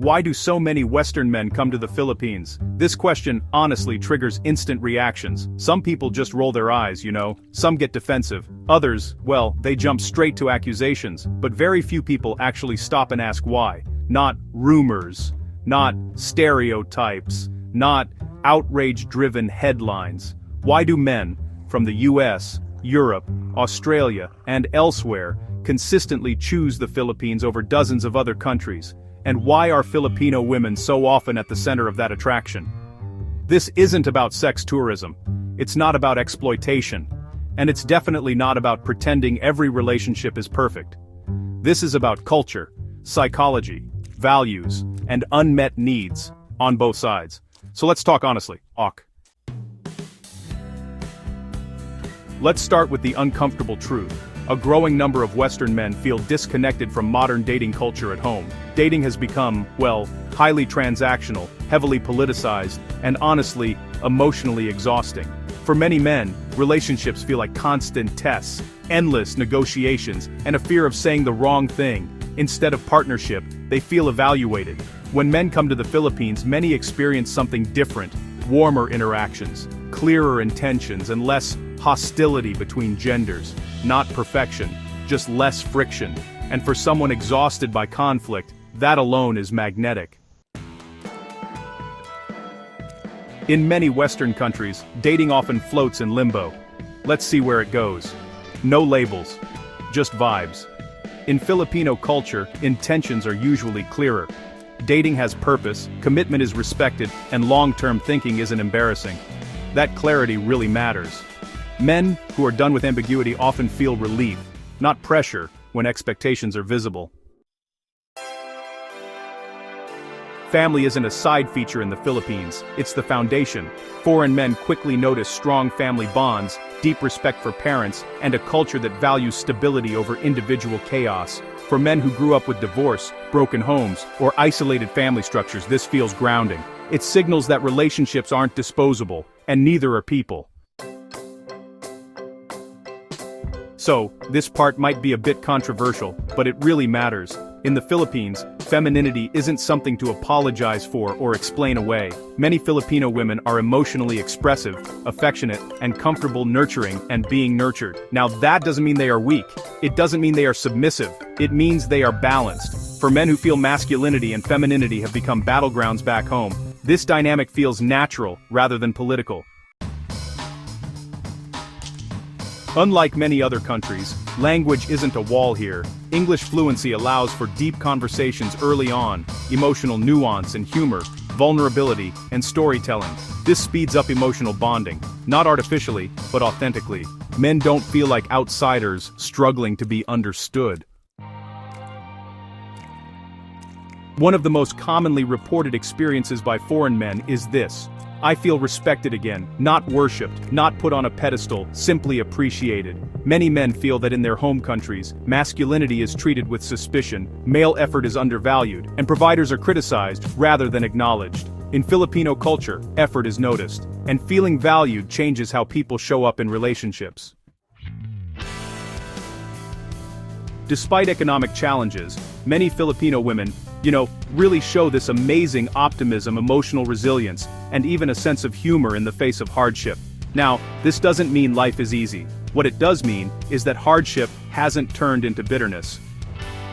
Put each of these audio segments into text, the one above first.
Why do so many Western men come to the Philippines? This question honestly triggers instant reactions. Some people just roll their eyes, some get defensive. Others, well, they jump straight to accusations. But very few people actually stop and ask why. Not rumors, not stereotypes, not outrage-driven headlines. Why do men, from the US, Europe, Australia, and elsewhere, consistently choose the Philippines over dozens of other countries? And why are Filipino women so often at the center of that attraction? This isn't about sex tourism. It's not about exploitation. And it's definitely not about pretending every relationship is perfect. This is about culture, psychology, values, and unmet needs on both sides. So let's talk honestly. Let's start with the uncomfortable truth. A growing number of Western men feel disconnected from modern dating culture at home. Dating has become, well, highly transactional, heavily politicized, and honestly, emotionally exhausting. For many men, relationships feel like constant tests, endless negotiations, and a fear of saying the wrong thing. Instead of partnership, they feel evaluated. When men come to the Philippines, many experience something different: warmer interactions, clearer intentions, and less hostility between genders. Not perfection, just less friction. And for someone exhausted by conflict, that alone is magnetic. In many Western countries, dating often floats in limbo. Let's see where it goes. No labels, just vibes. In Filipino culture, intentions are usually clearer. Dating has purpose, commitment is respected, and long-term thinking isn't embarrassing. That clarity really matters. Men who are done with ambiguity often feel relief, not pressure, when expectations are visible. Family isn't a side feature in the Philippines, it's the foundation. Foreign men quickly notice strong family bonds, deep respect for parents, and a culture that values stability over individual chaos. For men who grew up with divorce, broken homes, or isolated family structures, this feels grounding. It signals that relationships aren't disposable, and neither are people. So, this part might be a bit controversial, but it really matters. In the Philippines, femininity isn't something to apologize for or explain away. Many Filipino women are emotionally expressive, affectionate, and comfortable nurturing and being nurtured. Now that doesn't mean they are weak. It doesn't mean they are submissive. It means they are balanced. For men who feel masculinity and femininity have become battlegrounds back home, this dynamic feels natural rather than political. Unlike many other countries, language isn't a wall here. English fluency allows for deep conversations early on, emotional nuance and humor, vulnerability, and storytelling. This speeds up emotional bonding, not artificially, but authentically. Men don't feel like outsiders struggling to be understood. One of the most commonly reported experiences by foreign men is this: I feel respected again, not worshipped, not put on a pedestal, simply appreciated. Many men feel that in their home countries, masculinity is treated with suspicion, male effort is undervalued, and providers are criticized rather than acknowledged. In Filipino culture, effort is noticed, and feeling valued changes how people show up in relationships. Despite economic challenges, many Filipino women, really show this amazing optimism, emotional resilience, and even a sense of humor in the face of hardship. Now, this doesn't mean life is easy. What it does mean is that hardship hasn't turned into bitterness.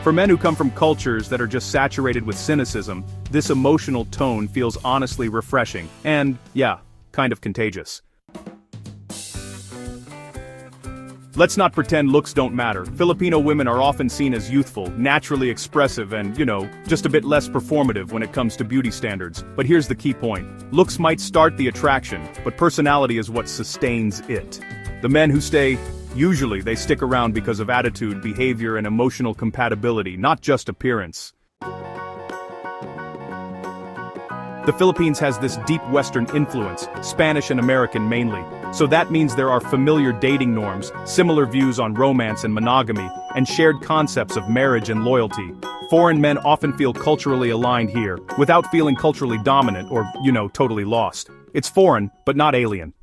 For men who come from cultures that are just saturated with cynicism, this emotional tone feels honestly refreshing and, kind of contagious. Let's not pretend looks don't matter. Filipino women are often seen as youthful, naturally expressive, and, just a bit less performative when it comes to beauty standards. But here's the key point. Looks might start the attraction, but personality is what sustains it. The men who stay, usually they stick around because of attitude, behavior, and emotional compatibility, not just appearance. The Philippines has this deep Western influence, Spanish and American mainly. So that means there are familiar dating norms, similar views on romance and monogamy, and shared concepts of marriage and loyalty. Foreign men often feel culturally aligned here, without feeling culturally dominant or, totally lost. It's foreign, but not alien.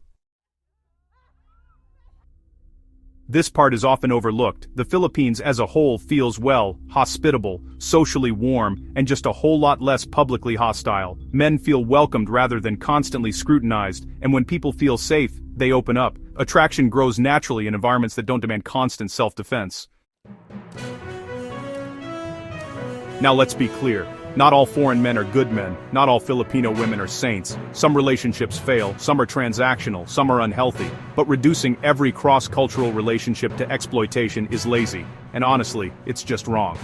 This part is often overlooked. The Philippines as a whole feels, well, hospitable, socially warm, and just a whole lot less publicly hostile. Men feel welcomed rather than constantly scrutinized, and when people feel safe, they open up. Attraction grows naturally in environments that don't demand constant self-defense. Now let's be clear. Not all foreign men are good men, not all Filipino women are saints. Some relationships fail, some are transactional, some are unhealthy. But reducing every cross-cultural relationship to exploitation is lazy, and honestly, it's just wrong.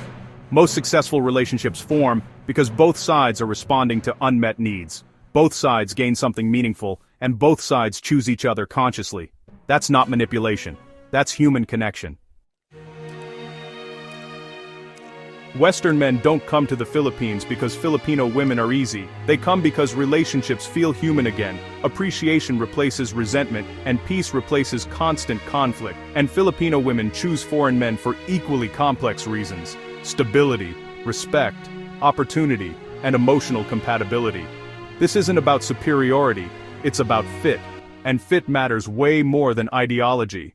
Most successful relationships form because both sides are responding to unmet needs. Both sides gain something meaningful, and both sides choose each other consciously. That's not manipulation. That's human connection. Western men don't come to the Philippines because Filipino women are easy. They come because relationships feel human again. Appreciation replaces resentment, and peace replaces constant conflict. And Filipino women choose foreign men for equally complex reasons: stability, respect, opportunity, and emotional compatibility. This isn't about superiority, it's about fit. And fit matters way more than ideology.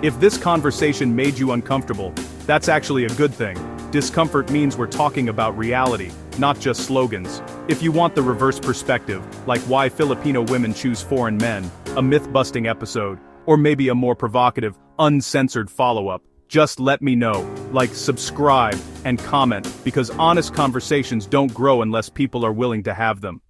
If this conversation made you uncomfortable, that's actually a good thing. Discomfort means we're talking about reality, not just slogans. If you want the reverse perspective, like why Filipino women choose foreign men, a myth-busting episode, or maybe a more provocative, uncensored follow-up, just let me know. Like, subscribe, and comment, because honest conversations don't grow unless people are willing to have them.